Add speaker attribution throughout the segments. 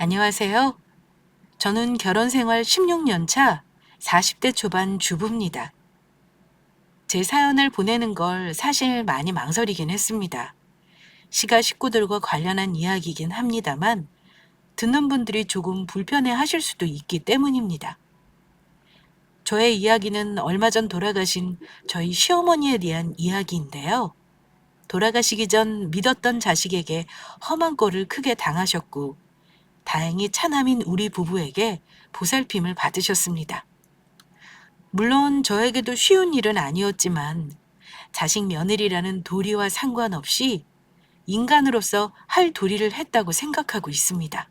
Speaker 1: 안녕하세요. 저는 결혼 생활 16년 차 40대 초반 주부입니다. 제 사연을 보내는 걸 사실 많이 망설이긴 했습니다. 시가 식구들과 관련한 이야기이긴 합니다만 듣는 분들이 조금 불편해 하실 수도 있기 때문입니다. 저의 이야기는 얼마 전 돌아가신 저희 시어머니에 대한 이야기인데요. 돌아가시기 전 믿었던 자식에게 험한 꼴을 크게 당하셨고 다행히 차남인 우리 부부에게 보살핌을 받으셨습니다. 물론 저에게도 쉬운 일은 아니었지만 자식 며느리라는 도리와 상관없이 인간으로서 할 도리를 했다고 생각하고 있습니다.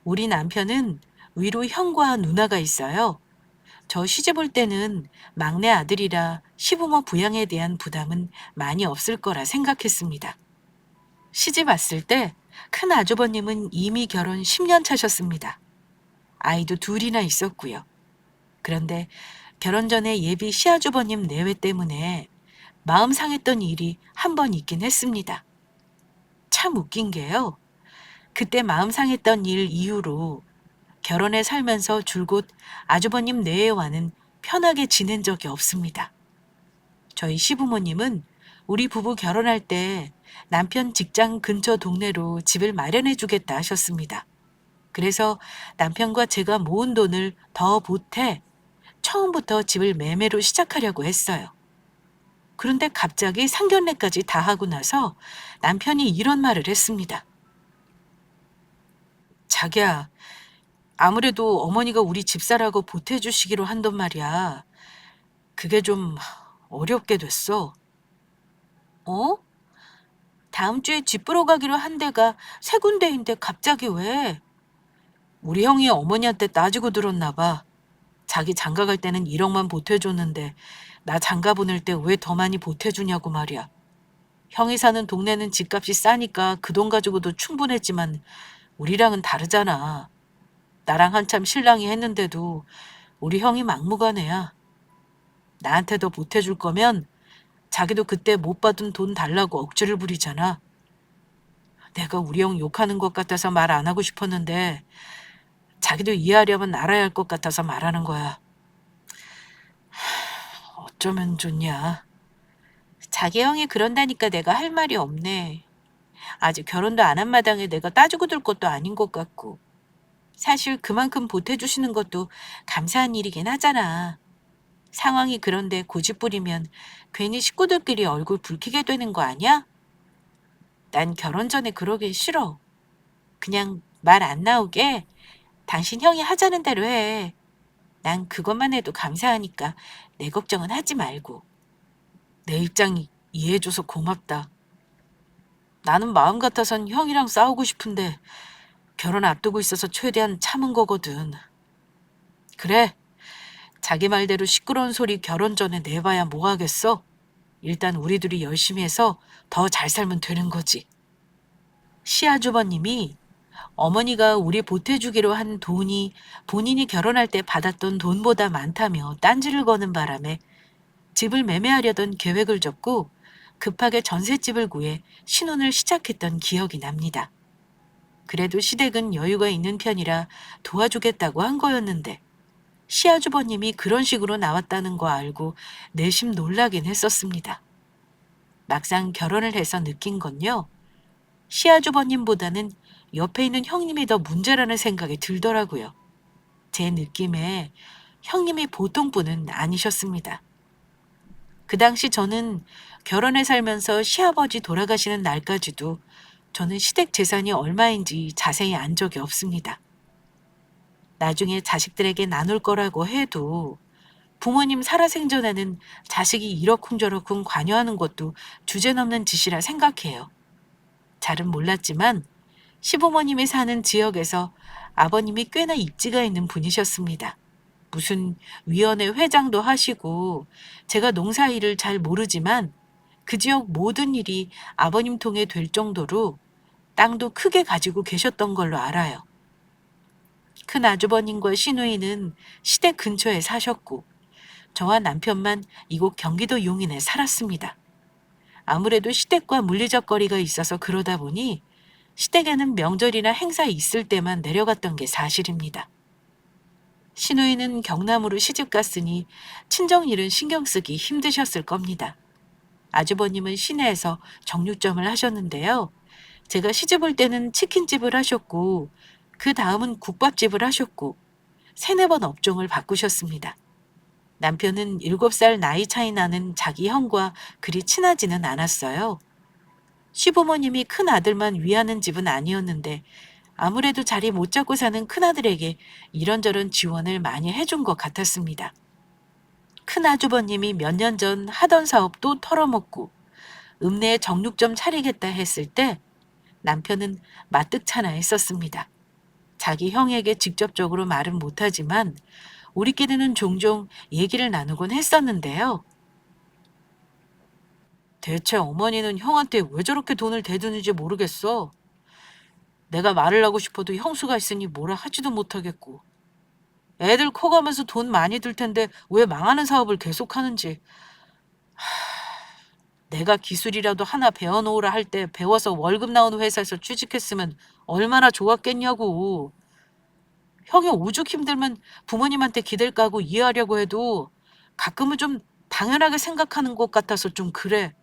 Speaker 1: 우리 남편은 위로 형과 누나가 있어요. 저 시집 올 때는 막내 아들이라 시부모 부양에 대한 부담은 많이 없을 거라 생각했습니다. 시집 왔을 때 큰 아주버님은 이미 결혼 10년 차셨습니다. 아이도 둘이나 있었고요. 그런데 결혼 전에 예비 시아주버님 내외 때문에 마음 상했던 일이 한 번 있긴 했습니다. 참 웃긴 게요. 그때 마음 상했던 일 이후로 결혼해 살면서 줄곧 아주버님 내외와는 편하게 지낸 적이 없습니다. 저희 시부모님은 우리 부부 결혼할 때 남편 직장 근처 동네로 집을 마련해 주겠다 하셨습니다. 그래서 남편과 제가 모은 돈을 더 보태 처음부터 집을 매매로 시작하려고 했어요. 그런데 갑자기 상견례까지 다 하고 나서 남편이 이런 말을 했습니다. 자기야, 아무래도 어머니가 우리 집사라고 보태주시기로 한단 말이야. 그게 좀 어렵게 됐어. 어? 다음 주에 집 보러 가기로 한 데가 세 군데인데 갑자기 왜? 우리 형이 어머니한테 따지고 들었나 봐. 자기 장가 갈 때는 1억만 보태줬는데 나 장가 보낼 때 왜 더 많이 보태주냐고 말이야. 형이 사는 동네는 집값이 싸니까 그 돈 가지고도 충분했지만 우리랑은 다르잖아. 나랑 한참 신랑이 했는데도 우리 형이 막무가내야. 나한테 더 보태줄 거면 자기도 그때 못 받은 돈 달라고 억지를 부리잖아. 내가 우리 형 욕하는 것 같아서 말 안 하고 싶었는데 자기도 이해하려면 알아야 할 것 같아서 말하는 거야. 어쩌면 좋냐. 자기 형이 그런다니까 내가 할 말이 없네. 아직 결혼도 안 한 마당에 내가 따지고 들 것도 아닌 것 같고. 사실 그만큼 보태주시는 것도 감사한 일이긴 하잖아. 상황이 그런데 고집 부리면 괜히 식구들끼리 얼굴 붉히게 되는 거 아니야? 난 결혼 전에 그러기 싫어. 그냥 말 안 나오게 당신 형이 하자는 대로 해. 난 그것만 해도 감사하니까 내 걱정은 하지 말고. 내 입장 이해해줘서 고맙다. 나는 마음 같아선 형이랑 싸우고 싶은데 결혼 앞두고 있어서 최대한 참은 거거든. 그래, 자기 말대로 시끄러운 소리 결혼 전에 내봐야 뭐 하겠어? 일단 우리 둘이 열심히 해서 더 잘 살면 되는 거지. 시아주버님이 어머니가 우리 보태주기로 한 돈이 본인이 결혼할 때 받았던 돈보다 많다며 딴지를 거는 바람에 집을 매매하려던 계획을 접고 급하게 전셋집을 구해 신혼을 시작했던 기억이 납니다. 그래도 시댁은 여유가 있는 편이라 도와주겠다고 한 거였는데 시아주버님이 그런 식으로 나왔다는 거 알고 내심 놀라긴 했었습니다. 막상 결혼을 해서 느낀 건요. 시아주버님보다는 옆에 있는 형님이 더 문제라는 생각이 들더라고요. 제 느낌에 형님이 보통 분은 아니셨습니다. 그 당시 저는 결혼해 살면서 시아버지 돌아가시는 날까지도 저는 시댁 재산이 얼마인지 자세히 안 적이 없습니다. 나중에 자식들에게 나눌 거라고 해도 부모님 살아생전에는 자식이 이러쿵저러쿵 관여하는 것도 주제넘는 짓이라 생각해요. 잘은 몰랐지만 시부모님이 사는 지역에서 아버님이 꽤나 입지가 있는 분이셨습니다. 무슨 위원회 회장도 하시고 제가 농사일을 잘 모르지만 그 지역 모든 일이 아버님 통에 될 정도로 땅도 크게 가지고 계셨던 걸로 알아요. 큰 아주버님과 시누이는 시댁 근처에 사셨고 저와 남편만 이곳 경기도 용인에 살았습니다. 아무래도 시댁과 물리적 거리가 있어서 그러다 보니 시댁에는 명절이나 행사 있을 때만 내려갔던 게 사실입니다. 시누이는 경남으로 시집 갔으니 친정일은 신경 쓰기 힘드셨을 겁니다. 아주버님은 시내에서 정육점을 하셨는데요. 제가 시집 올 때는 치킨집을 하셨고, 그 다음은 국밥집을 하셨고, 세네 번 업종을 바꾸셨습니다. 남편은 7살 나이 차이 나는 자기 형과 그리 친하지는 않았어요. 시부모님이 큰 아들만 위하는 집은 아니었는데 아무래도 자리 못 잡고 사는 큰아들에게 이런저런 지원을 많이 해준 것 같았습니다. 큰아주버님이 몇 년 전 하던 사업 또 털어먹고 읍내에 정육점 차리겠다 했을 때 남편은 마뜩찮아했었습니다. 자기 형에게 직접적으로 말은 못하지만 우리끼리는 종종 얘기를 나누곤 했었는데요. 대체 어머니는 형한테 왜 저렇게 돈을 대드는지 모르겠어. 내가 말을 하고 싶어도 형수가 있으니 뭐라 하지도 못하겠고. 애들 커가면서 돈 많이 들 텐데 왜 망하는 사업을 계속하는지. 내가 기술이라도 하나 배워놓으라 할 때 배워서 월급 나오는 회사에서 취직했으면 얼마나 좋았겠냐고. 형이 오죽 힘들면 부모님한테 기댈 까고 이해하려고 해도 가끔은 좀 당연하게 생각하는 것 같아서 좀 그래.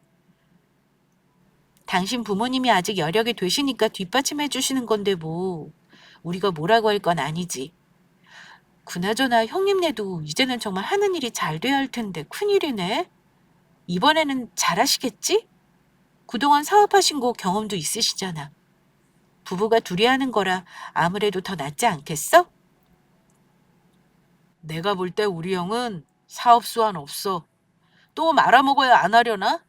Speaker 1: 당신 부모님이 아직 여력이 되시니까 뒷받침해 주시는 건데 뭐. 우리가 뭐라고 할 건 아니지. 그나저나 형님네도 이제는 정말 하는 일이 잘 돼야 할 텐데 큰일이네. 이번에는 잘하시겠지? 그동안 사업하신 거 경험도 있으시잖아. 부부가 둘이 하는 거라 아무래도 더 낫지 않겠어? 내가 볼 때 우리 형은 사업 수완 없어. 또 말아먹어야 안 하려나?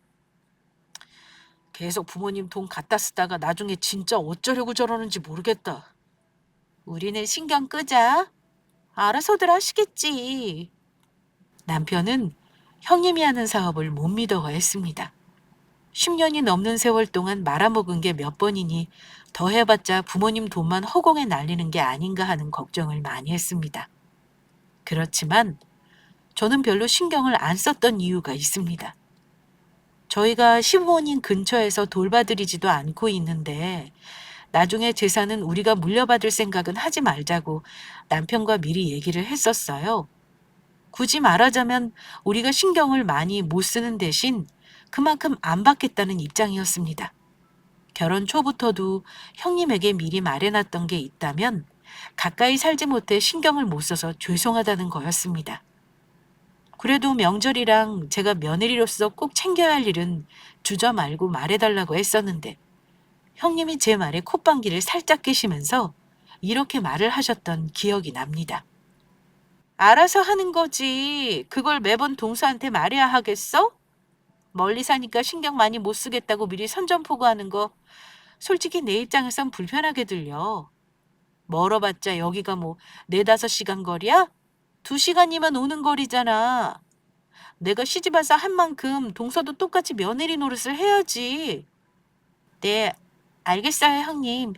Speaker 1: 계속 부모님 돈 갖다 쓰다가 나중에 진짜 어쩌려고 저러는지 모르겠다. 우리는 신경 끄자. 알아서들 하시겠지. 남편은 형님이 하는 사업을 못 믿어가 했습니다. 10년이 넘는 세월 동안 말아먹은 게 몇 번이니 더 해봤자 부모님 돈만 허공에 날리는 게 아닌가 하는 걱정을 많이 했습니다. 그렇지만 저는 별로 신경을 안 썼던 이유가 있습니다. 저희가 시부모님 근처에서 돌봐드리지도 않고 있는데 나중에 재산은 우리가 물려받을 생각은 하지 말자고 남편과 미리 얘기를 했었어요. 굳이 말하자면 우리가 신경을 많이 못 쓰는 대신 그만큼 안 받겠다는 입장이었습니다. 결혼 초부터도 형님에게 미리 말해놨던 게 있다면 가까이 살지 못해 신경을 못 써서 죄송하다는 거였습니다. 그래도 명절이랑 제가 며느리로서 꼭 챙겨야 할 일은 주저 말고 말해달라고 했었는데 형님이 제 말에 콧방귀를 살짝 뀌시면서 이렇게 말을 하셨던 기억이 납니다. 알아서 하는 거지. 그걸 매번 동서한테 말해야 하겠어? 멀리 사니까 신경 많이 못 쓰겠다고 미리 선전포고하는 거 솔직히 내 입장에선 불편하게 들려. 멀어봤자 여기가 뭐 4~5시간 거리야? 2시간이면 오는 거리잖아. 내가 시집와서 한 만큼 동서도 똑같이 며느리 노릇을 해야지. 네, 알겠어요, 형님.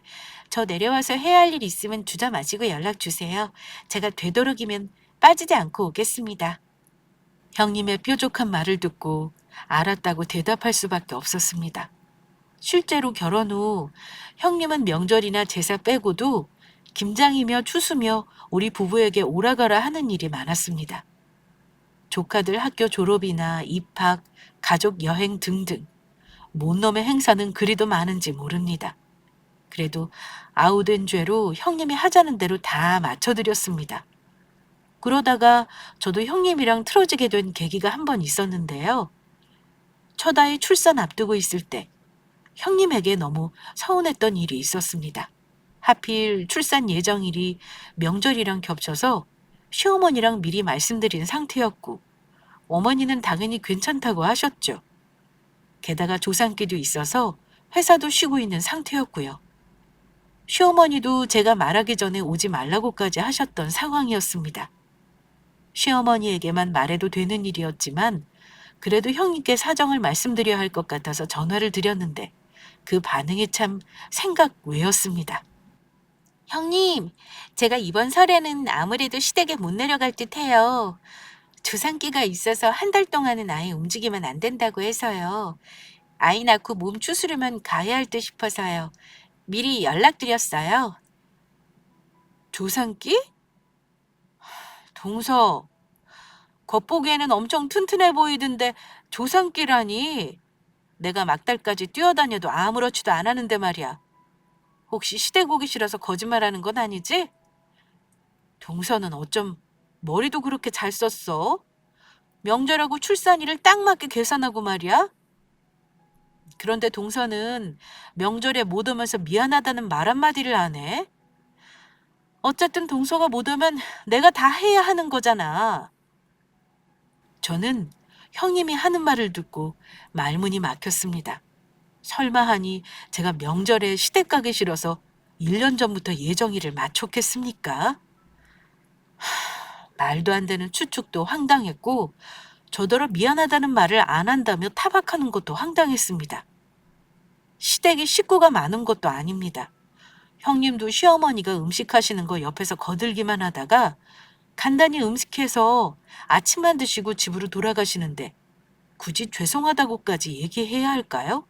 Speaker 1: 저 내려와서 해야 할 일 있으면 주저 마시고 연락 주세요. 제가 되도록이면 빠지지 않고 오겠습니다. 형님의 뾰족한 말을 듣고 알았다고 대답할 수밖에 없었습니다. 실제로 결혼 후 형님은 명절이나 제사 빼고도 김장이며 추수며 우리 부부에게 오라가라 하는 일이 많았습니다. 조카들 학교 졸업이나 입학, 가족 여행 등등 뭔 놈의 행사는 그리도 많은지 모릅니다. 그래도 아우된 죄로 형님이 하자는 대로 다 맞춰드렸습니다. 그러다가 저도 형님이랑 틀어지게 된 계기가 한 번 있었는데요. 첫 아이 출산 앞두고 있을 때 형님에게 너무 서운했던 일이 있었습니다. 하필 출산 예정일이 명절이랑 겹쳐서 시어머니랑 미리 말씀드린 상태였고 어머니는 당연히 괜찮다고 하셨죠. 게다가 조산기도 있어서 회사도 쉬고 있는 상태였고요. 시어머니도 제가 말하기 전에 오지 말라고까지 하셨던 상황이었습니다. 시어머니에게만 말해도 되는 일이었지만 그래도 형님께 사정을 말씀드려야 할 것 같아서 전화를 드렸는데 그 반응이 참 생각 외였습니다. 형님, 제가 이번 설에는 아무래도 시댁에 못 내려갈 듯해요. 조산기가 있어서 한 달 동안은 아예 움직이면 안 된다고 해서요. 아이 낳고 몸 추스르면 가야 할 듯 싶어서요. 미리 연락드렸어요. 조상끼? 동서, 겉보기에는 엄청 튼튼해 보이던데 조상끼라니. 내가 막달까지 뛰어다녀도 아무렇지도 않았는데 말이야. 혹시 시댁 오기 싫어서 거짓말하는 건 아니지? 동서는 어쩜 머리도 그렇게 잘 썼어? 명절하고 출산일을 딱 맞게 계산하고 말이야? 그런데 동서는 명절에 못 오면서 미안하다는 말 한마디를 안 해? 어쨌든 동서가 못 오면 내가 다 해야 하는 거잖아. 저는 형님이 하는 말을 듣고 말문이 막혔습니다. 설마 하니 제가 명절에 시댁 가기 싫어서 1년 전부터 예정일을 맞췄겠습니까? 말도 안 되는 추측도 황당했고 저더러 미안하다는 말을 안 한다며 타박하는 것도 황당했습니다. 시댁에 식구가 많은 것도 아닙니다. 형님도 시어머니가 음식하시는 거 옆에서 거들기만 하다가 간단히 음식해서 아침만 드시고 집으로 돌아가시는데 굳이 죄송하다고까지 얘기해야 할까요?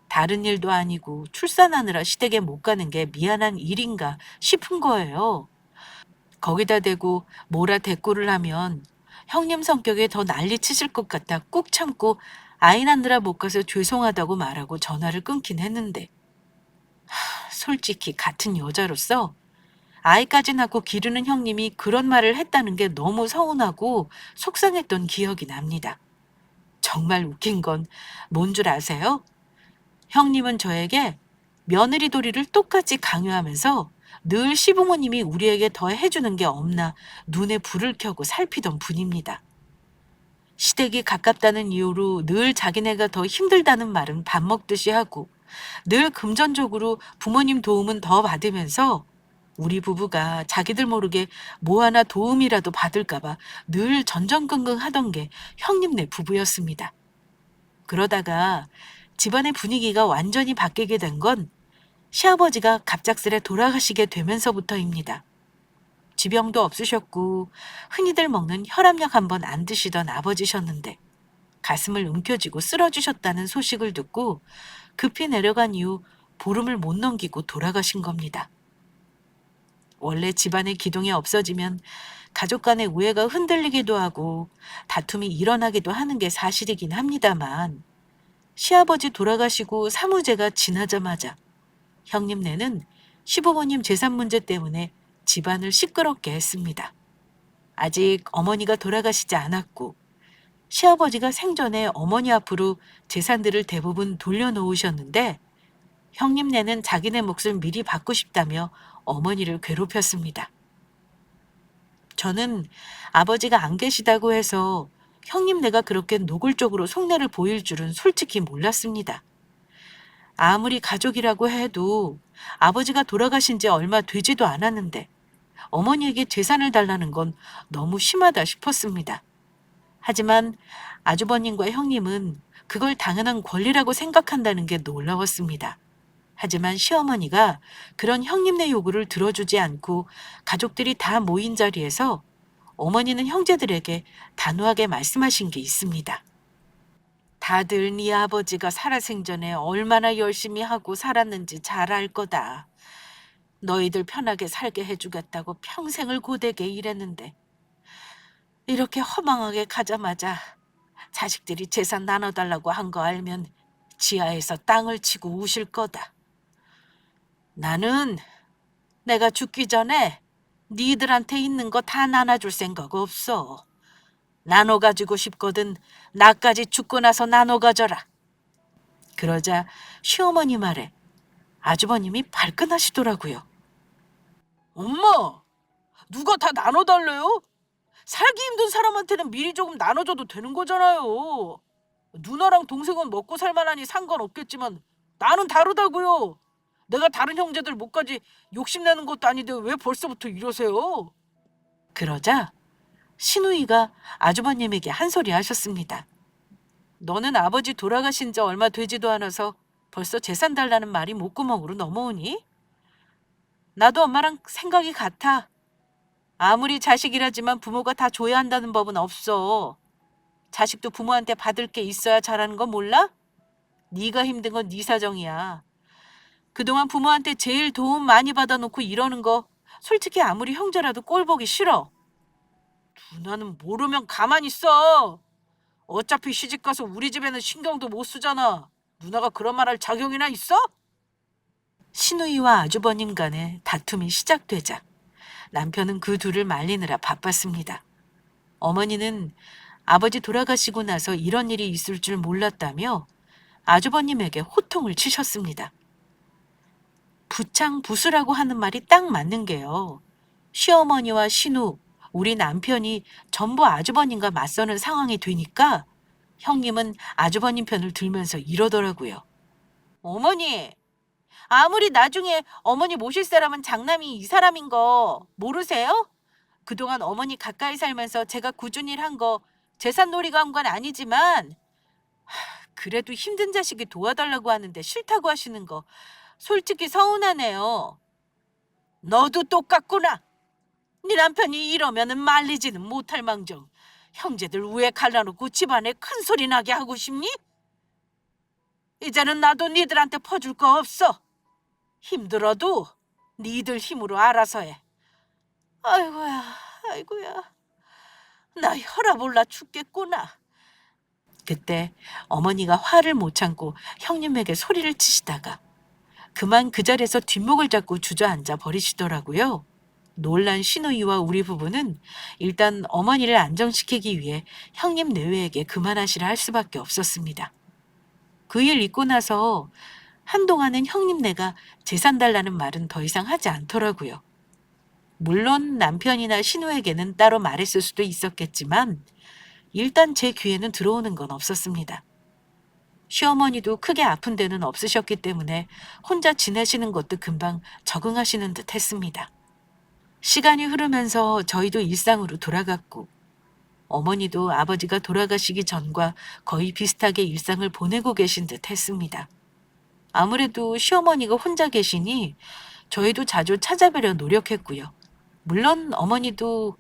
Speaker 1: 다른 일도 아니고 출산하느라 시댁에 못 가는 게 미안한 일인가 싶은 거예요. 거기다 대고 뭐라 대꾸를 하면 형님 성격에 더 난리 치실 것 같아 꾹 참고 아이 낳느라 못 가서 죄송하다고 말하고 전화를 끊긴 했는데 솔직히 같은 여자로서 아이까지 낳고 기르는 형님이 그런 말을 했다는 게 너무 서운하고 속상했던 기억이 납니다. 정말 웃긴 건 뭔 줄 아세요? 형님은 저에게 며느리 도리를 똑같이 강요하면서 늘 시부모님이 우리에게 더 해주는 게 없나 눈에 불을 켜고 살피던 분입니다. 시댁이 가깝다는 이유로 늘 자기네가 더 힘들다는 말은 밥 먹듯이 하고 늘 금전적으로 부모님 도움은 더 받으면서 우리 부부가 자기들 모르게 뭐 하나 도움이라도 받을까봐 늘 전전긍긍 하던 게 형님네 부부였습니다. 그러다가 집안의 분위기가 완전히 바뀌게 된 건 시아버지가 갑작스레 돌아가시게 되면서부터입니다. 지병도 없으셨고 흔히들 먹는 혈압약 한 번 안 드시던 아버지셨는데 가슴을 움켜쥐고 쓰러지셨다는 소식을 듣고 급히 내려간 이후 보름을 못 넘기고 돌아가신 겁니다. 원래 집안의 기둥이 없어지면 가족 간의 우애가 흔들리기도 하고 다툼이 일어나기도 하는 게 사실이긴 합니다만 시아버지 돌아가시고 사무제가 지나자마자 형님네는 시부모님 재산 문제 때문에 집안을 시끄럽게 했습니다. 아직 어머니가 돌아가시지 않았고 시아버지가 생전에 어머니 앞으로 재산들을 대부분 돌려놓으셨는데 형님네는 자기네 몫을 미리 받고 싶다며 어머니를 괴롭혔습니다. 저는 아버지가 안 계시다고 해서 형님네가 그렇게 노골적으로 속내를 보일 줄은 솔직히 몰랐습니다. 아무리 가족이라고 해도 아버지가 돌아가신 지 얼마 되지도 않았는데 어머니에게 재산을 달라는 건 너무 심하다 싶었습니다. 하지만 아주버님과 형님은 그걸 당연한 권리라고 생각한다는 게 놀라웠습니다. 하지만 시어머니가 그런 형님네 요구를 들어주지 않고 가족들이 다 모인 자리에서 어머니는 형제들에게 단호하게 말씀하신 게 있습니다. 다들 네 아버지가 살아생전에 얼마나 열심히 하고 살았는지 잘 알 거다. 너희들 편하게 살게 해주겠다고 평생을 고되게 일했는데 이렇게 허망하게 가자마자 자식들이 재산 나눠달라고 한 거 알면 지하에서 땅을 치고 우실 거다. 나는 내가 죽기 전에 니들한테 있는 거 다 나눠줄 생각 없어. 나눠 가지고 싶거든 나까지 죽고 나서 나눠 가져라. 그러자 시어머니 말에 아주버님이 발끈하시더라고요. 엄마, 누가 다 나눠달래요? 살기 힘든 사람한테는 미리 조금 나눠줘도 되는 거잖아요. 누나랑 동생은 먹고 살만하니 상관없겠지만 나는 다르다고요. 내가 다른 형제들 못까지 욕심내는 것도 아닌데 왜 벌써부터 이러세요? 그러자 신우이가 아주버님에게 한 소리 하셨습니다. 너는 아버지 돌아가신 지 얼마 되지도 않아서 벌써 재산 달라는 말이 목구멍으로 넘어오니? 나도 엄마랑 생각이 같아. 아무리 자식이라지만 부모가 다 줘야 한다는 법은 없어. 자식도 부모한테 받을 게 있어야 잘하는 거 몰라? 네가 힘든 건 네 사정이야. 그동안 부모한테 제일 도움 많이 받아놓고 이러는 거 솔직히 아무리 형제라도 꼴 보기 싫어. 누나는 모르면 가만히 있어. 어차피 시집가서 우리 집에는 신경도 못 쓰잖아. 누나가 그런 말 할 자격이나 있어? 신우이와 아주버님 간의 다툼이 시작되자 남편은 그 둘을 말리느라 바빴습니다. 어머니는 아버지 돌아가시고 나서 이런 일이 있을 줄 몰랐다며 아주버님에게 호통을 치셨습니다. 부창부수라고 하는 말이 딱 맞는 게요. 시어머니와 신우, 우리 남편이 전부 아주버님과 맞서는 상황이 되니까 형님은 아주버님 편을 들면서 이러더라고요. 어머니, 아무리 나중에 어머니 모실 사람은 장남이 이 사람인 거 모르세요? 그동안 어머니 가까이 살면서 제가 꾸준히 한 거 재산 놀이가 한 건 아니지만 그래도 힘든 자식이 도와달라고 하는데 싫다고 하시는 거 솔직히 서운하네요. 너도 똑같구나. 네 남편이 이러면은 말리지는 못할 망정 형제들 우애 갈라놓고 집안에 큰 소리 나게 하고 싶니? 이제는 나도 니들한테 퍼줄 거 없어. 힘들어도 니들 힘으로 알아서 해. 아이고야, 아이고야. 나 혈압 올라 죽겠구나. 그때 어머니가 화를 못 참고 형님에게 소리를 치시다가 그만 그 자리에서 뒷목을 잡고 주저앉아 버리시더라고요. 놀란 신우이와 우리 부부는 일단 어머니를 안정시키기 위해 형님 내외에게 그만하시라 할 수밖에 없었습니다. 그 일 있고 나서 한동안은 형님네가 재산 달라는 말은 더 이상 하지 않더라고요. 물론 남편이나 신우에게는 따로 말했을 수도 있었겠지만 일단 제 귀에는 들어오는 건 없었습니다. 시어머니도 크게 아픈 데는 없으셨기 때문에 혼자 지내시는 것도 금방 적응하시는 듯 했습니다. 시간이 흐르면서 저희도 일상으로 돌아갔고 어머니도 아버지가 돌아가시기 전과 거의 비슷하게 일상을 보내고 계신 듯 했습니다. 아무래도 시어머니가 혼자 계시니 저희도 자주 찾아뵈려 노력했고요. 물론 어머니도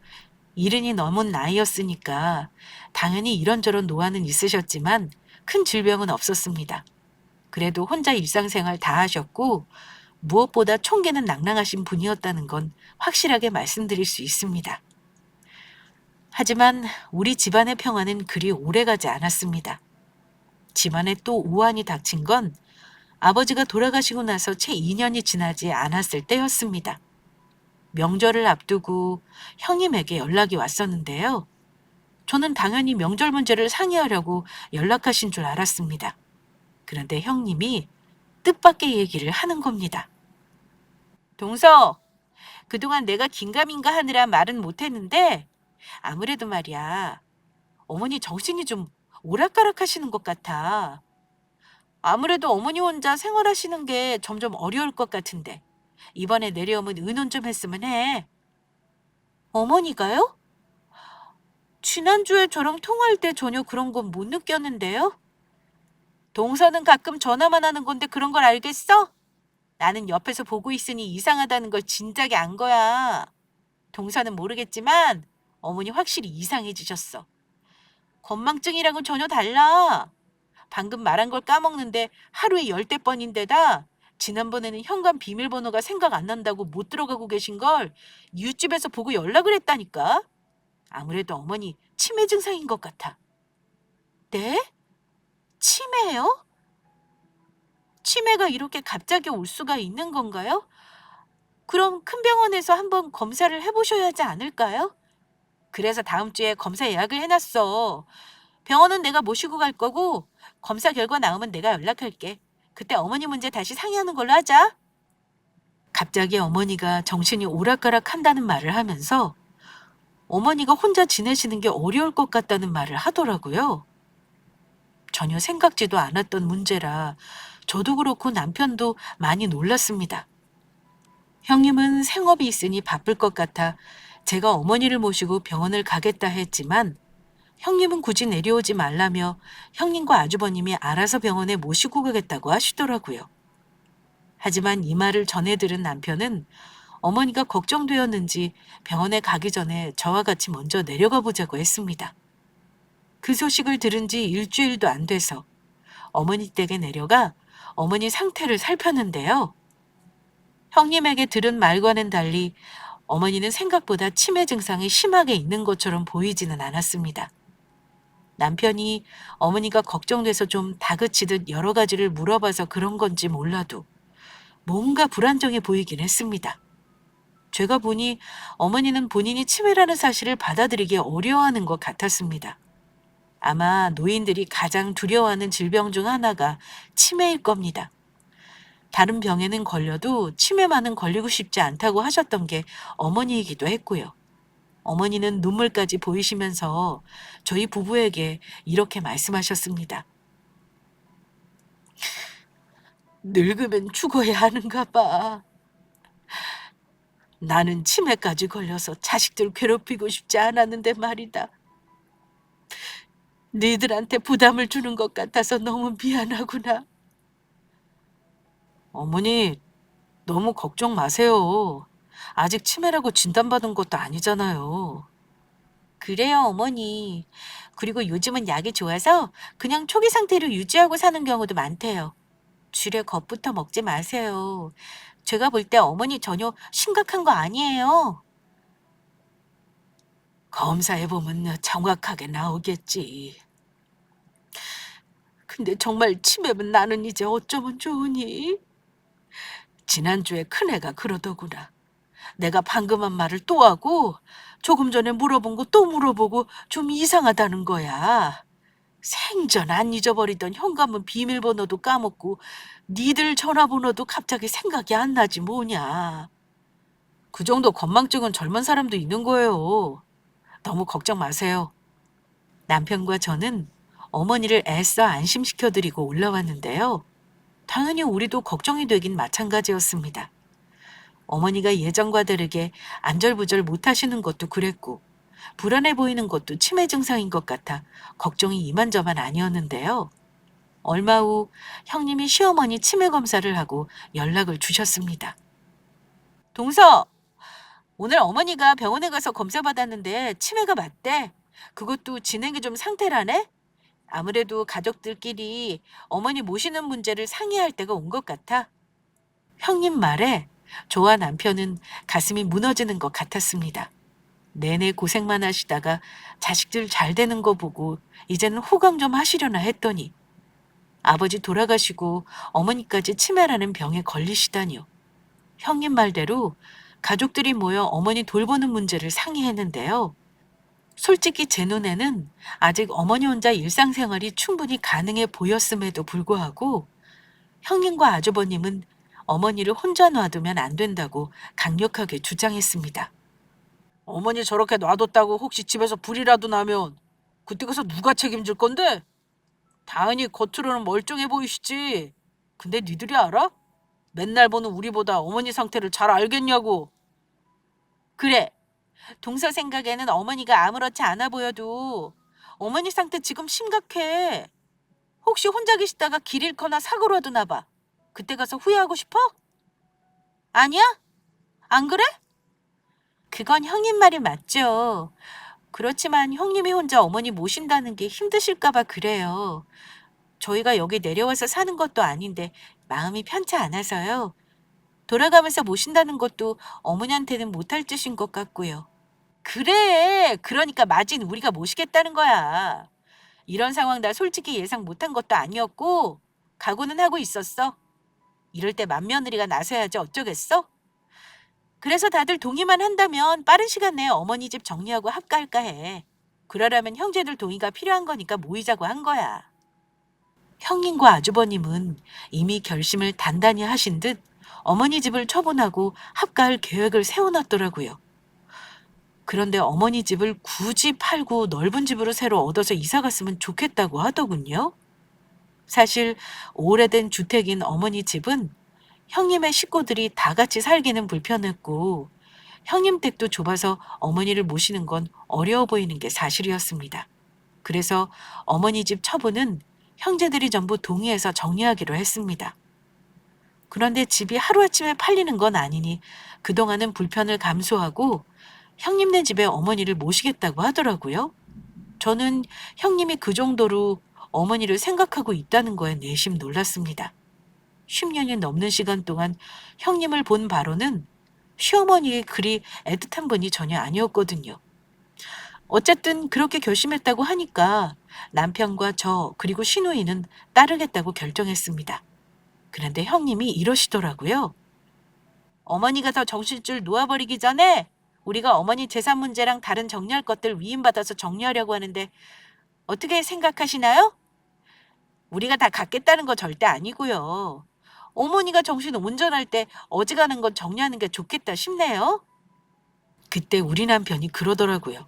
Speaker 1: 이른이 넘은 나이였으니까 당연히 이런저런 노안은 있으셨지만 큰 질병은 없었습니다. 그래도 혼자 일상생활 다 하셨고 무엇보다 총계는 낭랑하신 분이었다는 건 확실하게 말씀드릴 수 있습니다. 하지만 우리 집안의 평화는 그리 오래가지 않았습니다. 집안에 또 우환이 닥친 건 아버지가 돌아가시고 나서 채 2년이 지나지 않았을 때였습니다. 명절을 앞두고 형님에게 연락이 왔었는데요. 저는 당연히 명절 문제를 상의하려고 연락하신 줄 알았습니다. 그런데 형님이 뜻밖의 얘기를 하는 겁니다. 동서, 그동안 내가 긴가민가 하느라 말은 못했는데 아무래도 말이야. 어머니 정신이 좀 오락가락 하시는 것 같아. 아무래도 어머니 혼자 생활하시는 게 점점 어려울 것 같은데 이번에 내려오면 의논 좀 했으면 해. 어머니가요? 지난주에 저랑 통화할 때 전혀 그런 건 못 느꼈는데요. 동서는 가끔 전화만 하는 건데 그런 걸 알겠어? 나는 옆에서 보고 있으니 이상하다는 걸 진작에 안 거야. 동서는 모르겠지만 어머니 확실히 이상해지셨어. 건망증이랑은 전혀 달라. 방금 말한 걸 까먹는데 하루에 10대 번인데다 지난번에는 현관 비밀번호가 생각 안 난다고 못 들어가고 계신 걸 이웃집에서 보고 연락을 했다니까. 아무래도 어머니 치매 증상인 것 같아. 네? 치매요? 치매가 이렇게 갑자기 올 수가 있는 건가요? 그럼 큰 병원에서 한번 검사를 해보셔야 하지 않을까요? 그래서 다음 주에 검사 예약을 해놨어. 병원은 내가 모시고 갈 거고 검사 결과 나오면 내가 연락할게. 그때 어머니 문제 다시 상의하는 걸로 하자. 갑자기 어머니가 정신이 오락가락 한다는 말을 하면서 어머니가 혼자 지내시는 게 어려울 것 같다는 말을 하더라고요. 전혀 생각지도 않았던 문제라 저도 그렇고 남편도 많이 놀랐습니다. 형님은 생업이 있으니 바쁠 것 같아 제가 어머니를 모시고 병원을 가겠다 했지만 형님은 굳이 내려오지 말라며 형님과 아주버님이 알아서 병원에 모시고 가겠다고 하시더라고요. 하지만 이 말을 전해 들은 남편은 어머니가 걱정되었는지 병원에 가기 전에 저와 같이 먼저 내려가 보자고 했습니다. 그 소식을 들은 지 일주일도 안 돼서 어머니 댁에 내려가 어머니 상태를 살폈는데요. 형님에게 들은 말과는 달리 어머니는 생각보다 치매 증상이 심하게 있는 것처럼 보이지는 않았습니다. 남편이 어머니가 걱정돼서 좀 다그치듯 여러 가지를 물어봐서 그런 건지 몰라도 뭔가 불안정해 보이긴 했습니다. 제가 보니 어머니는 본인이 치매라는 사실을 받아들이기 어려워하는 것 같았습니다. 아마 노인들이 가장 두려워하는 질병 중 하나가 치매일 겁니다. 다른 병에는 걸려도 치매만은 걸리고 싶지 않다고 하셨던 게 어머니이기도 했고요. 어머니는 눈물까지 보이시면서 저희 부부에게 이렇게 말씀하셨습니다. 늙으면 죽어야 하는가 봐. 나는 치매까지 걸려서 자식들 괴롭히고 싶지 않았는데 말이다. 니들한테 부담을 주는 것 같아서 너무 미안하구나. 어머니, 너무 걱정 마세요. 아직 치매라고 진단받은 것도 아니잖아요. 그래요, 어머니. 그리고 요즘은 약이 좋아서 그냥 초기 상태로 유지하고 사는 경우도 많대요. 주에 겁부터 먹지 마세요. 제가 볼 때 어머니 전혀 심각한 거 아니에요. 검사해보면 정확하게 나오겠지. 근데 정말 치매면 나는 이제 어쩌면 좋으니? 지난주에 큰애가 그러더구나. 내가 방금 한 말을 또 하고 조금 전에 물어본 거 또 물어보고 좀 이상하다는 거야. 생전 안 잊어버리던 현관문 비밀번호도 까먹고 니들 전화번호도 갑자기 생각이 안 나지 뭐냐. 그 정도 건망증은 젊은 사람도 있는 거예요. 너무 걱정 마세요. 남편과 저는 어머니를 애써 안심시켜드리고 올라왔는데요. 당연히 우리도 걱정이 되긴 마찬가지였습니다. 어머니가 예전과 다르게 안절부절 못하시는 것도 그랬고 불안해 보이는 것도 치매 증상인 것 같아 걱정이 이만저만 아니었는데요. 얼마 후 형님이 시어머니 치매 검사를 하고 연락을 주셨습니다. 동서, 오늘 어머니가 병원에 가서 검사 받았는데 치매가 맞대. 그것도 진행이 좀 상태라네? 아무래도 가족들끼리 어머니 모시는 문제를 상의할 때가 온 것 같아. 형님 말에 저와 남편은 가슴이 무너지는 것 같았습니다. 내내 고생만 하시다가 자식들 잘 되는 거 보고 이제는 호강 좀 하시려나 했더니 아버지 돌아가시고 어머니까지 치매라는 병에 걸리시다니요. 형님 말대로 가족들이 모여 어머니 돌보는 문제를 상의했는데요. 솔직히 제 눈에는 아직 어머니 혼자 일상생활이 충분히 가능해 보였음에도 불구하고 형님과 아주버님은 어머니를 혼자 놔두면 안 된다고 강력하게 주장했습니다. 어머니 저렇게 놔뒀다고 혹시 집에서 불이라도 나면 그때 가서 누가 책임질 건데? 당연히 겉으로는 멀쩡해 보이시지. 근데 니들이 알아? 맨날 보는 우리보다 어머니 상태를 잘 알겠냐고. 그래. 동서 생각에는 어머니가 아무렇지 않아 보여도 어머니 상태 지금 심각해. 혹시 혼자 계시다가 길 잃거나 사고라도 나봐. 그때 가서 후회하고 싶어? 아니야? 안 그래? 그건 형님 말이 맞죠. 그렇지만 형님이 혼자 어머니 모신다는 게 힘드실까 봐 그래요. 저희가 여기 내려와서 사는 것도 아닌데 마음이 편치 않아서요. 돌아가면서 모신다는 것도 어머니한테는 못할 짓인 것 같고요. 그래. 그러니까 마진 우리가 모시겠다는 거야. 이런 상황 나 솔직히 예상 못한 것도 아니었고 각오는 하고 있었어. 이럴 때 맏며느리가 나서야지 어쩌겠어? 그래서 다들 동의만 한다면 빠른 시간 내에 어머니 집 정리하고 합가할까 해. 그러려면 형제들 동의가 필요한 거니까 모이자고 한 거야. 형님과 아주버님은 이미 결심을 단단히 하신 듯 어머니 집을 처분하고 합가할 계획을 세워놨더라고요. 그런데 어머니 집을 굳이 팔고 넓은 집으로 새로 얻어서 이사 갔으면 좋겠다고 하더군요. 사실 오래된 주택인 어머니 집은 형님의 식구들이 다 같이 살기는 불편했고 형님 댁도 좁아서 어머니를 모시는 건 어려워 보이는 게 사실이었습니다. 그래서 어머니 집 처분은 형제들이 전부 동의해서 정리하기로 했습니다. 그런데 집이 하루아침에 팔리는 건 아니니 그동안은 불편을 감수하고 형님네 집에 어머니를 모시겠다고 하더라고요. 저는 형님이 그 정도로 어머니를 생각하고 있다는 거에 내심 놀랐습니다. 10년이 넘는 시간 동안 형님을 본 바로는 시어머니의 그리 애틋한 분이 전혀 아니었거든요. 어쨌든 그렇게 결심했다고 하니까 남편과 저 그리고 시누이는 따르겠다고 결정했습니다. 그런데 형님이 이러시더라고요. 어머니가 더 정신줄 놓아버리기 전에 우리가 어머니 재산 문제랑 다른 정리할 것들 위임받아서 정리하려고 하는데 어떻게 생각하시나요? 우리가 다 갖겠다는 거 절대 아니고요. 어머니가 정신 온전할 때 어지간한 건 정리하는 게 좋겠다 싶네요. 그때 우리 남편이 그러더라고요.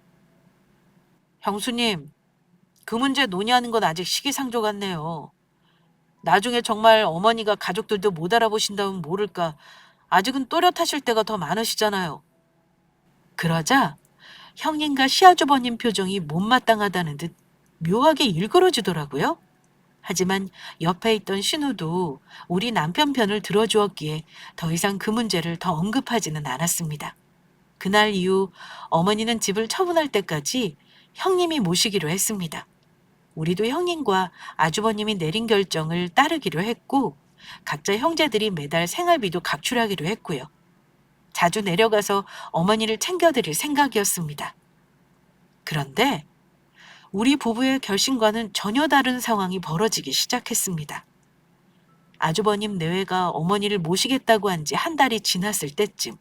Speaker 1: 형수님, 그 문제 논의하는 건 아직 시기상조 같네요. 나중에 정말 어머니가 가족들도 못 알아보신다면 모를까. 아직은 또렷하실 때가 더 많으시잖아요. 그러자 형님과 시아주버님 표정이 못마땅하다는 듯 묘하게 일그러지더라고요. 하지만 옆에 있던 신우도 우리 남편 편을 들어주었기에 더 이상 그 문제를 더 언급하지는 않았습니다. 그날 이후 어머니는 집을 처분할 때까지 형님이 모시기로 했습니다. 우리도 형님과 아주버님이 내린 결정을 따르기로 했고 각자 형제들이 매달 생활비도 각출하기로 했고요. 자주 내려가서 어머니를 챙겨드릴 생각이었습니다. 그런데 우리 부부의 결심과는 전혀 다른 상황이 벌어지기 시작했습니다. 아주버님 내외가 어머니를 모시겠다고 한 지 한 달이 지났을 때쯤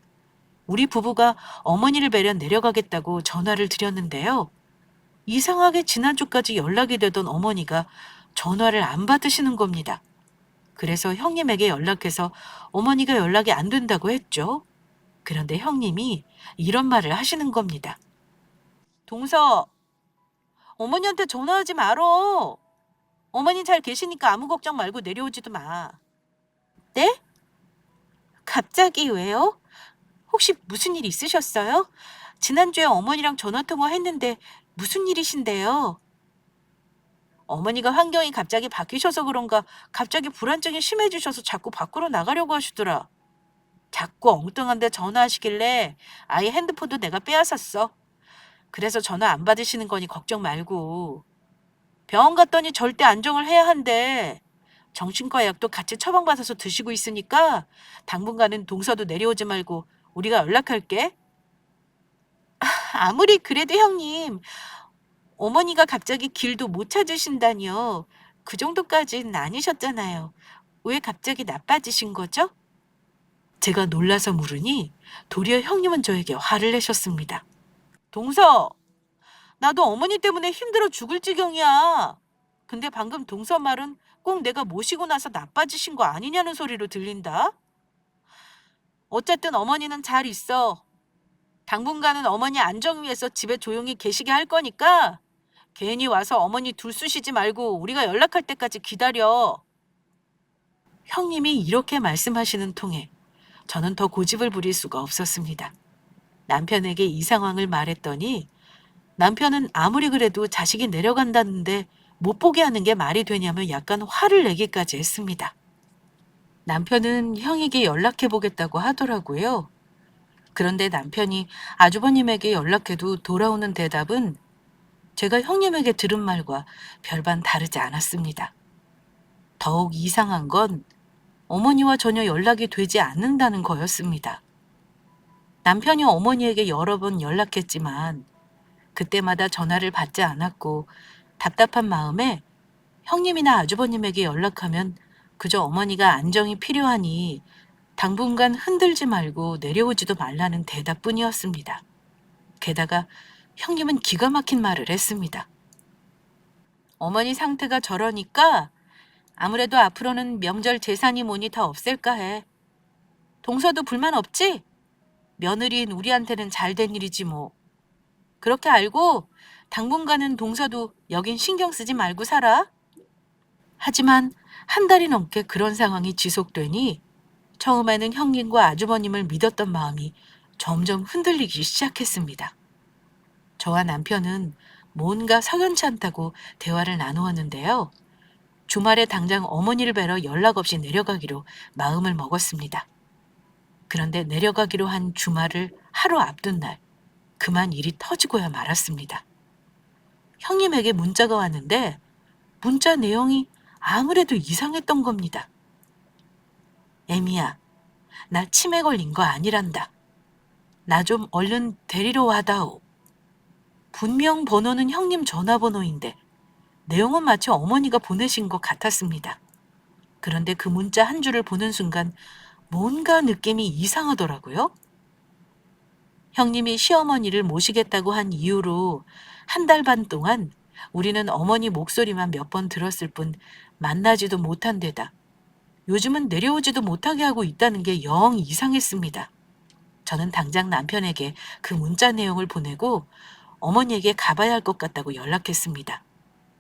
Speaker 1: 우리 부부가 어머니를 뵈려 내려가겠다고 전화를 드렸는데요. 이상하게 지난주까지 연락이 되던 어머니가 전화를 안 받으시는 겁니다. 그래서 형님에게 연락해서 어머니가 연락이 안 된다고 했죠. 그런데 형님이 이런 말을 하시는 겁니다. 동서, 어머니한테 전화하지 말어. 어머니 잘 계시니까 아무 걱정 말고 내려오지도 마. 네? 갑자기 왜요? 혹시 무슨 일 있으셨어요? 지난주에 어머니랑 전화통화 했는데 무슨 일이신데요? 어머니가 환경이 갑자기 바뀌셔서 그런가 갑자기 불안증이 심해지셔서 자꾸 밖으로 나가려고 하시더라. 자꾸 엉뚱한 데 전화하시길래 아예 핸드폰도 내가 빼앗았어. 그래서 전화 안 받으시는 거니 걱정 말고. 병원 갔더니 절대 안정을 해야 한대. 정신과 약도 같이 처방받아서 드시고 있으니까 당분간은 동서도 내려오지 말고 우리가 연락할게. 아무리 그래도 형님, 어머니가 갑자기 길도 못 찾으신다니요. 그 정도까지는 아니셨잖아요. 왜 갑자기 나빠지신 거죠? 제가 놀라서 물으니 도리어 형님은 저에게 화를 내셨습니다. 동서, 나도 어머니 때문에 힘들어 죽을 지경이야. 근데 방금 동서 말은 꼭 내가 모시고 나서 나빠지신 거 아니냐는 소리로 들린다. 어쨌든 어머니는 잘 있어. 당분간은 어머니 안정 위해서 집에 조용히 계시게 할 거니까 괜히 와서 어머니 둘 쑤시지 말고 우리가 연락할 때까지 기다려. 형님이 이렇게 말씀하시는 통에 저는 더 고집을 부릴 수가 없었습니다. 남편에게 이 상황을 말했더니 남편은 아무리 그래도 자식이 내려간다는데 못 보게 하는 게 말이 되냐며 약간 화를 내기까지 했습니다. 남편은 형에게 연락해 보겠다고 하더라고요. 그런데 남편이 아주버님에게 연락해도 돌아오는 대답은 제가 형님에게 들은 말과 별반 다르지 않았습니다. 더욱 이상한 건 어머니와 전혀 연락이 되지 않는다는 거였습니다. 남편이 어머니에게 여러 번 연락했지만 그때마다 전화를 받지 않았고 답답한 마음에 형님이나 아주버님에게 연락하면 그저 어머니가 안정이 필요하니 당분간 흔들지 말고 내려오지도 말라는 대답뿐이었습니다. 게다가 형님은 기가 막힌 말을 했습니다. 어머니 상태가 저러니까 아무래도 앞으로는 명절 제사니 뭐니 다 없앨까 해. 동서도 불만 없지? 며느리인 우리한테는 잘 된 일이지 뭐. 그렇게 알고 당분간은 동서도 여긴 신경 쓰지 말고 살아. 하지만 한 달이 넘게 그런 상황이 지속되니 처음에는 형님과 아주버님을 믿었던 마음이 점점 흔들리기 시작했습니다. 저와 남편은 뭔가 석연치 않다고 대화를 나누었는데요. 주말에 당장 어머니를 뵈러 연락 없이 내려가기로 마음을 먹었습니다. 그런데 내려가기로 한 주말을 하루 앞둔 날 그만 일이 터지고야 말았습니다. 형님에게 문자가 왔는데 문자 내용이 아무래도 이상했던 겁니다. 애미야, 나 치매 걸린 거 아니란다. 나 좀 얼른 데리러 와다오. 분명 번호는 형님 전화번호인데 내용은 마치 어머니가 보내신 것 같았습니다. 그런데 그 문자 한 줄을 보는 순간 뭔가 느낌이 이상하더라고요. 형님이 시어머니를 모시겠다고 한 이후로 한 달 반 동안 우리는 어머니 목소리만 몇 번 들었을 뿐 만나지도 못한 데다 요즘은 내려오지도 못하게 하고 있다는 게 영 이상했습니다. 저는 당장 남편에게 그 문자 내용을 보내고 어머니에게 가봐야 할 것 같다고 연락했습니다.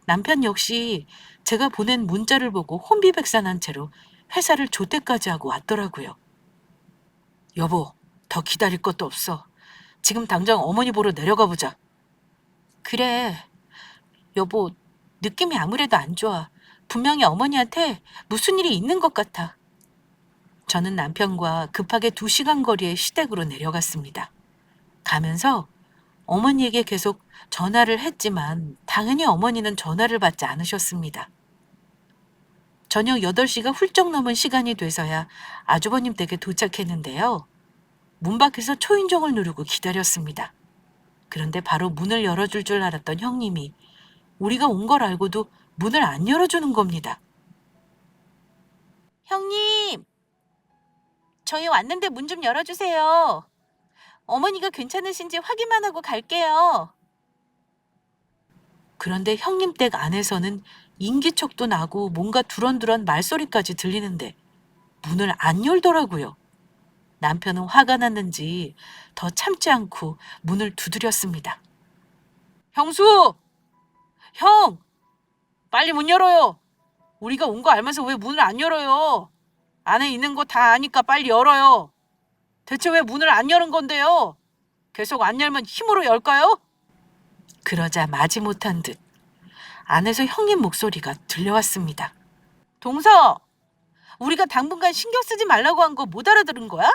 Speaker 1: 남편 역시 제가 보낸 문자를 보고 혼비백산한 채로 회사를 조퇴까지 하고 왔더라고요. 여보, 더 기다릴 것도 없어. 지금 당장 어머니 보러 내려가 보자. 그래, 여보, 느낌이 아무래도 안 좋아. 분명히 어머니한테 무슨 일이 있는 것 같아. 저는 남편과 급하게 2시간 거리의 시댁으로 내려갔습니다. 가면서 어머니에게 계속 전화를 했지만 당연히 어머니는 전화를 받지 않으셨습니다. 저녁 8시가 훌쩍 넘은 시간이 돼서야 아주버님 댁에 도착했는데요. 문 밖에서 초인종을 누르고 기다렸습니다. 그런데 바로 문을 열어줄 줄 알았던 형님이 우리가 온 걸 알고도 문을 안 열어주는 겁니다. 형님, 저희 왔는데 문 좀 열어주세요. 어머니가 괜찮으신지 확인만 하고 갈게요. 그런데 형님 댁 안에서는 인기척도 나고 뭔가 두런두런 말소리까지 들리는데 문을 안 열더라고요. 남편은 화가 났는지 더 참지 않고 문을 두드렸습니다. 형수! 형! 빨리 문 열어요! 우리가 온 거 알면서 왜 문을 안 열어요? 안에 있는 거 다 아니까 빨리 열어요. 대체 왜 문을 안 여는 건데요? 계속 안 열면 힘으로 열까요? 그러자 마지못한 듯 안에서 형님 목소리가 들려왔습니다. 동서! 우리가 당분간 신경 쓰지 말라고 한 거 못 알아들은 거야?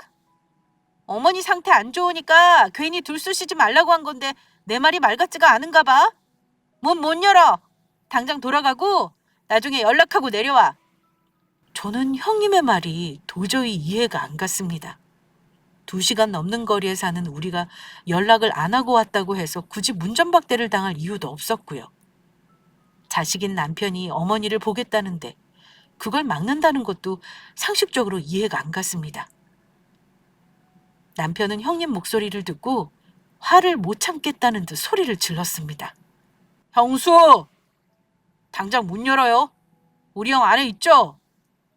Speaker 1: 어머니 상태 안 좋으니까 괜히 들쑤시지 말라고 한 건데 내 말이 말 같지가 않은가 봐. 문 못 열어. 당장 돌아가고 나중에 연락하고 내려와. 저는 형님의 말이 도저히 이해가 안 갔습니다. 2시간 넘는 거리에 사는 우리가 연락을 안 하고 왔다고 해서 굳이 문전박대를 당할 이유도 없었고요. 자식인 남편이 어머니를 보겠다는데 그걸 막는다는 것도 상식적으로 이해가 안 갔습니다. 남편은 형님 목소리를 듣고 화를 못 참겠다는 듯 소리를 질렀습니다. 형수! 당장 문 열어요. 우리 형 안에 있죠?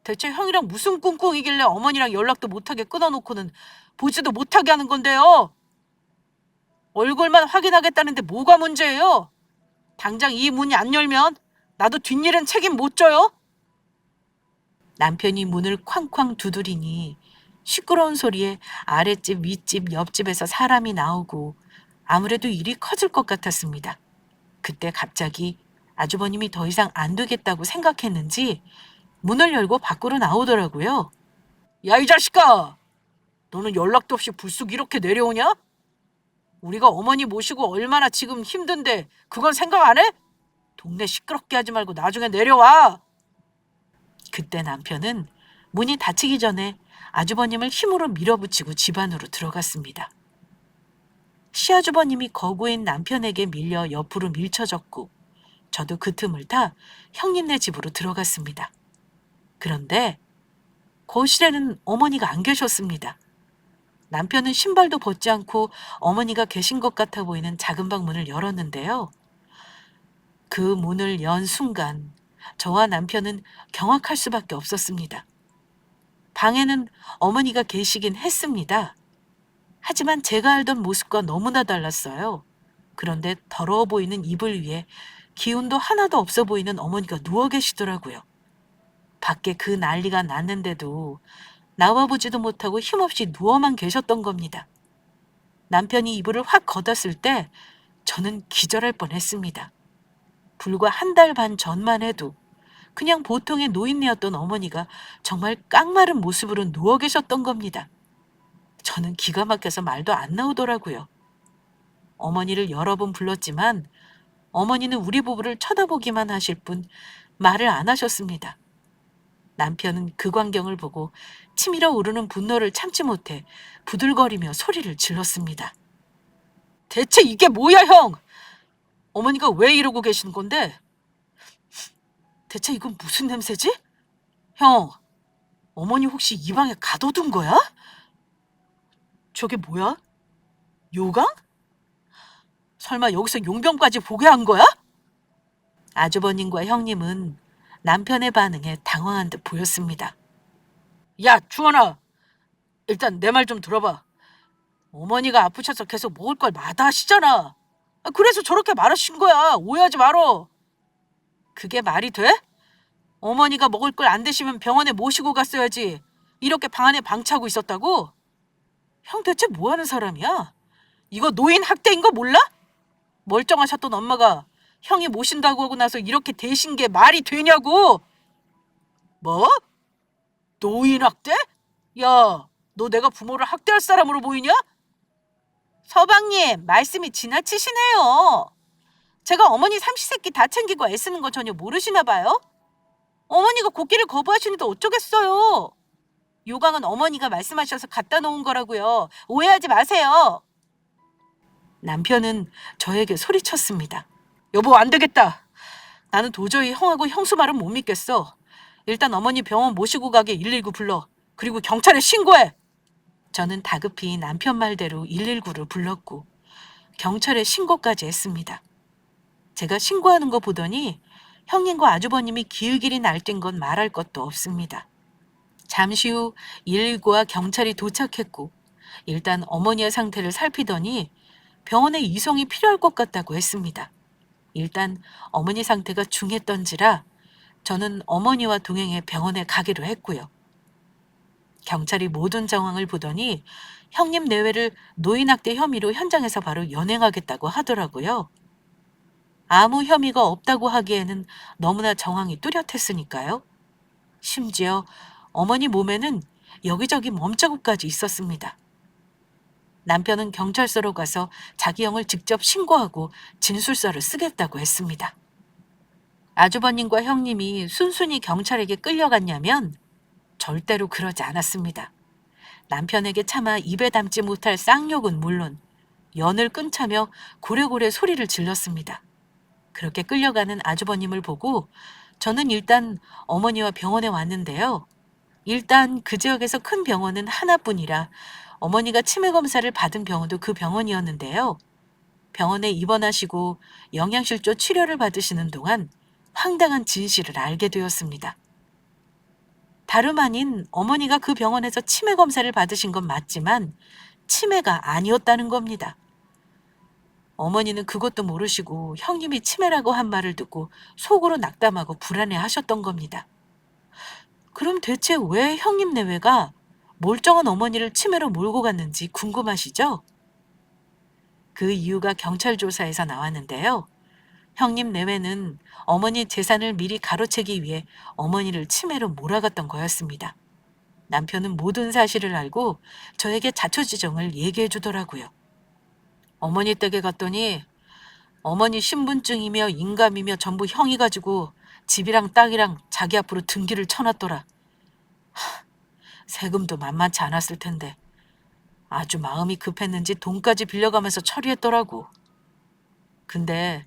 Speaker 1: 대체 형이랑 무슨 꿍꿍이길래 어머니랑 연락도 못하게 끊어놓고는 보지도 못하게 하는 건데요. 얼굴만 확인하겠다는데 뭐가 문제예요? 당장 이 문이 안 열면 나도 뒷일은 책임 못 져요? 남편이 문을 쾅쾅 두드리니 시끄러운 소리에 아랫집, 윗집, 옆집에서 사람이 나오고 아무래도 일이 커질 것 같았습니다. 그때 갑자기 아주버님이 더 이상 안 되겠다고 생각했는지 문을 열고 밖으로 나오더라고요. 야, 이 자식아! 너는 연락도 없이 불쑥 이렇게 내려오냐? 우리가 어머니 모시고 얼마나 지금 힘든데 그건 생각 안 해? 동네 시끄럽게 하지 말고 나중에 내려와. 그때 남편은 문이 닫히기 전에 아주버님을 힘으로 밀어붙이고 집 안으로 들어갔습니다. 시아주버님이 거구인 남편에게 밀려 옆으로 밀쳐졌고 저도 그 틈을 타 형님네 집으로 들어갔습니다. 그런데 거실에는 어머니가 안 계셨습니다. 남편은 신발도 벗지 않고 어머니가 계신 것 같아 보이는 작은 방 문을 열었는데요. 그 문을 연 순간 저와 남편은 경악할 수밖에 없었습니다. 방에는 어머니가 계시긴 했습니다. 하지만 제가 알던 모습과 너무나 달랐어요. 그런데 더러워 보이는 이불 위에 기운도 하나도 없어 보이는 어머니가 누워 계시더라고요. 밖에 그 난리가 났는데도 나와보지도 못하고 힘없이 누워만 계셨던 겁니다. 남편이 이불을 확 걷었을 때 저는 기절할 뻔했습니다. 불과 한 달 반 전만 해도 그냥 보통의 노인네였던 어머니가 정말 깡마른 모습으로 누워 계셨던 겁니다. 저는 기가 막혀서 말도 안 나오더라고요. 어머니를 여러 번 불렀지만 어머니는 우리 부부를 쳐다보기만 하실 뿐 말을 안 하셨습니다. 남편은 그 광경을 보고 치밀어 오르는 분노를 참지 못해 부들거리며 소리를 질렀습니다. 대체 이게 뭐야, 형? 어머니가 왜 이러고 계신 건데? 대체 이건 무슨 냄새지? 형, 어머니 혹시 이 방에 가둬둔 거야? 저게 뭐야? 요강? 설마 여기서 용병까지 보게 한 거야? 아주버님과 형님은 남편의 반응에 당황한 듯 보였습니다. 야, 주원아, 일단 내 말 좀 들어봐. 어머니가 아프셔서 계속 먹을 걸 마다하시잖아. 그래서 저렇게 말하신 거야. 오해하지 말어. 그게 말이 돼? 어머니가 먹을 걸 안 드시면 병원에 모시고 갔어야지. 이렇게 방 안에 방치하고 있었다고? 형 대체 뭐 하는 사람이야? 이거 노인 학대인 거 몰라? 멀쩡하셨던 엄마가 형이 모신다고 하고 나서 이렇게 대신 게 말이 되냐고! 뭐? 노인 학대? 야, 너 내가 부모를 학대할 사람으로 보이냐? 서방님, 말씀이 지나치시네요. 제가 어머니 삼시세끼 다 챙기고 애쓰는 거 전혀 모르시나 봐요? 어머니가 고기를 거부하시는데 어쩌겠어요. 요강은 어머니가 말씀하셔서 갖다 놓은 거라고요. 오해하지 마세요. 남편은 저에게 소리쳤습니다. 여보, 안 되겠다. 나는 도저히 형하고 형수 말은 못 믿겠어. 일단 어머니 병원 모시고 가게 119 불러. 그리고 경찰에 신고해. 저는 다급히 남편 말대로 119를 불렀고 경찰에 신고까지 했습니다. 제가 신고하는 거 보더니 형님과 아주버님이 기울기리 날뛴 건 말할 것도 없습니다. 잠시 후 119와 경찰이 도착했고 일단 어머니의 상태를 살피더니 병원에 이송이 필요할 것 같다고 했습니다. 일단 어머니 상태가 중했던지라 저는 어머니와 동행해 병원에 가기로 했고요. 경찰이 모든 정황을 보더니 형님 내외를 노인학대 혐의로 현장에서 바로 연행하겠다고 하더라고요. 아무 혐의가 없다고 하기에는 너무나 정황이 뚜렷했으니까요. 심지어 어머니 몸에는 여기저기 몸자국까지 있었습니다. 남편은 경찰서로 가서 자기 형을 직접 신고하고 진술서를 쓰겠다고 했습니다. 아주버님과 형님이 순순히 경찰에게 끌려갔냐면 절대로 그러지 않았습니다. 남편에게 차마 입에 담지 못할 쌍욕은 물론 연을 끊자며 고래고래 소리를 질렀습니다. 그렇게 끌려가는 아주버님을 보고 저는 일단 어머니와 병원에 왔는데요. 일단 그 지역에서 큰 병원은 하나뿐이라 어머니가 치매 검사를 받은 병원도 그 병원이었는데요. 병원에 입원하시고 영양실조 치료를 받으시는 동안 황당한 진실을 알게 되었습니다. 다름 아닌 어머니가 그 병원에서 치매 검사를 받으신 건 맞지만 치매가 아니었다는 겁니다. 어머니는 그것도 모르시고 형님이 치매라고 한 말을 듣고 속으로 낙담하고 불안해 하셨던 겁니다. 그럼 대체 왜 형님 내외가 멀쩡한 어머니를 치매로 몰고 갔는지 궁금하시죠? 그 이유가 경찰 조사에서 나왔는데요. 형님 내외는 어머니 재산을 미리 가로채기 위해 어머니를 치매로 몰아갔던 거였습니다. 남편은 모든 사실을 알고 저에게 자초지종을 얘기해 주더라고요. 어머니 댁에 갔더니 어머니 신분증이며 인감이며 전부 형이 가지고 집이랑 땅이랑 자기 앞으로 등기를 쳐놨더라. 세금도 만만치 않았을 텐데 아주 마음이 급했는지 돈까지 빌려가면서 처리했더라고. 근데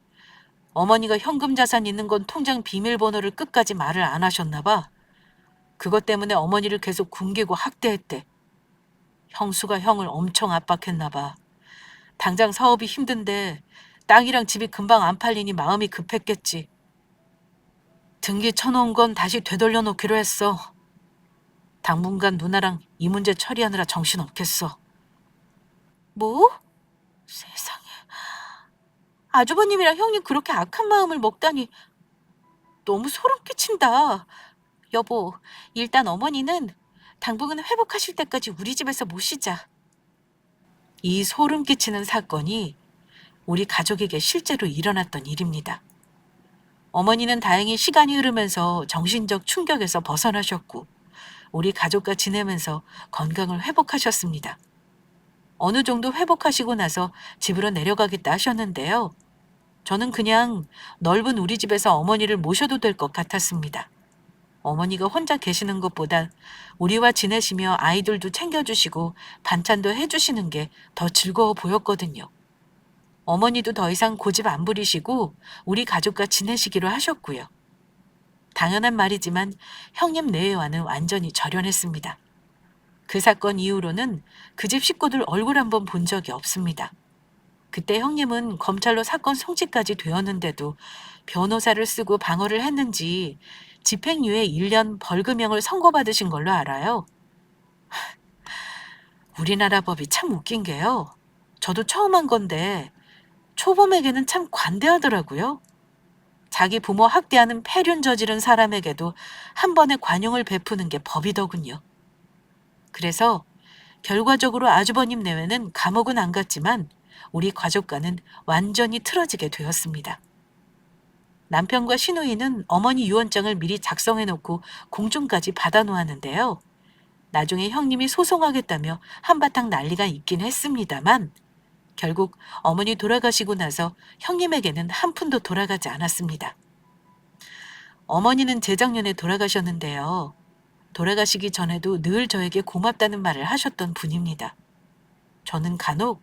Speaker 1: 어머니가 현금 자산 있는 건 통장 비밀번호를 끝까지 말을 안 하셨나 봐. 그것 때문에 어머니를 계속 굶기고 학대했대. 형수가 형을 엄청 압박했나 봐. 당장 사업이 힘든데 땅이랑 집이 금방 안 팔리니 마음이 급했겠지. 등기 쳐놓은 건 다시 되돌려 놓기로 했어. 당분간 누나랑 이 문제 처리하느라 정신없겠어. 뭐? 세상에. 아주버님이랑 형님 그렇게 악한 마음을 먹다니 너무 소름 끼친다. 여보, 일단 어머니는 당분간 회복하실 때까지 우리 집에서 모시자. 이 소름 끼치는 사건이 우리 가족에게 실제로 일어났던 일입니다. 어머니는 다행히 시간이 흐르면서 정신적 충격에서 벗어나셨고 우리 가족과 지내면서 건강을 회복하셨습니다. 어느 정도 회복하시고 나서 집으로 내려가겠다 하셨는데요. 저는 그냥 넓은 우리 집에서 어머니를 모셔도 될 것 같았습니다. 어머니가 혼자 계시는 것보다 우리와 지내시며 아이들도 챙겨주시고 반찬도 해주시는 게 더 즐거워 보였거든요. 어머니도 더 이상 고집 안 부리시고 우리 가족과 지내시기로 하셨고요. 당연한 말이지만 형님 내외와는 완전히 절연했습니다. 그 사건 이후로는 그 집 식구들 얼굴 한번 본 적이 없습니다. 그때 형님은 검찰로 사건 송치까지 되었는데도 변호사를 쓰고 방어를 했는지 집행유예 1년 벌금형을 선고받으신 걸로 알아요. 우리나라 법이 참 웃긴 게요. 저도 처음 한 건데 초범에게는 참 관대하더라고요. 자기 부모 학대하는 폐륜 저지른 사람에게도 한 번의 관용을 베푸는 게 법이더군요. 그래서 결과적으로 아주버님 내외는 감옥은 안 갔지만 우리 가족과는 완전히 틀어지게 되었습니다. 남편과 시누이는 어머니 유언장을 미리 작성해 놓고 공증까지 받아 놓았는데요. 나중에 형님이 소송하겠다며 한바탕 난리가 있긴 했습니다만 결국 어머니 돌아가시고 나서 형님에게는 한 푼도 돌아가지 않았습니다. 어머니는 재작년에 돌아가셨는데요. 돌아가시기 전에도 늘 저에게 고맙다는 말을 하셨던 분입니다. 저는 간혹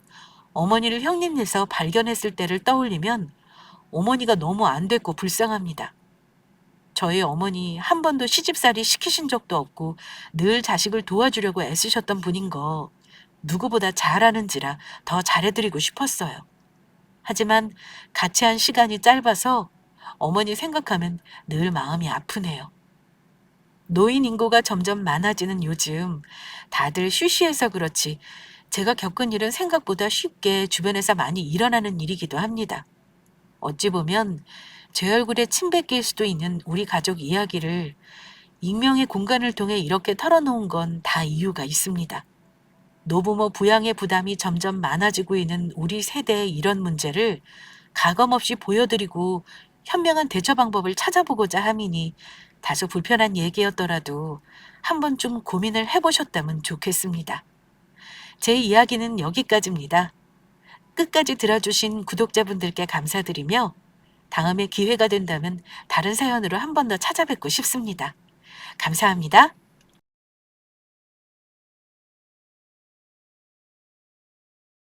Speaker 1: 어머니를 형님네에서 발견했을 때를 떠올리면 어머니가 너무 안 됐고 불쌍합니다. 저희 어머니 한 번도 시집살이 시키신 적도 없고 늘 자식을 도와주려고 애쓰셨던 분인 거 누구보다 잘 아는지라 더 잘해드리고 싶었어요. 하지만 같이 한 시간이 짧아서 어머니 생각하면 늘 마음이 아프네요. 노인 인구가 점점 많아지는 요즘 다들 쉬쉬해서 그렇지 제가 겪은 일은 생각보다 쉽게 주변에서 많이 일어나는 일이기도 합니다. 어찌 보면 제 얼굴에 침 뱉길 수도 있는 우리 가족 이야기를 익명의 공간을 통해 이렇게 털어놓은 건 다 이유가 있습니다. 노부모 부양의 부담이 점점 많아지고 있는 우리 세대의 이런 문제를 가감없이 보여드리고 현명한 대처 방법을 찾아보고자 함이니 다소 불편한 얘기였더라도 한 번쯤 고민을 해보셨다면 좋겠습니다. 제 이야기는 여기까지입니다. 끝까지 들어주신 구독자분들께 감사드리며 다음에 기회가 된다면 다른 사연으로 한 번 더 찾아뵙고 싶습니다. 감사합니다.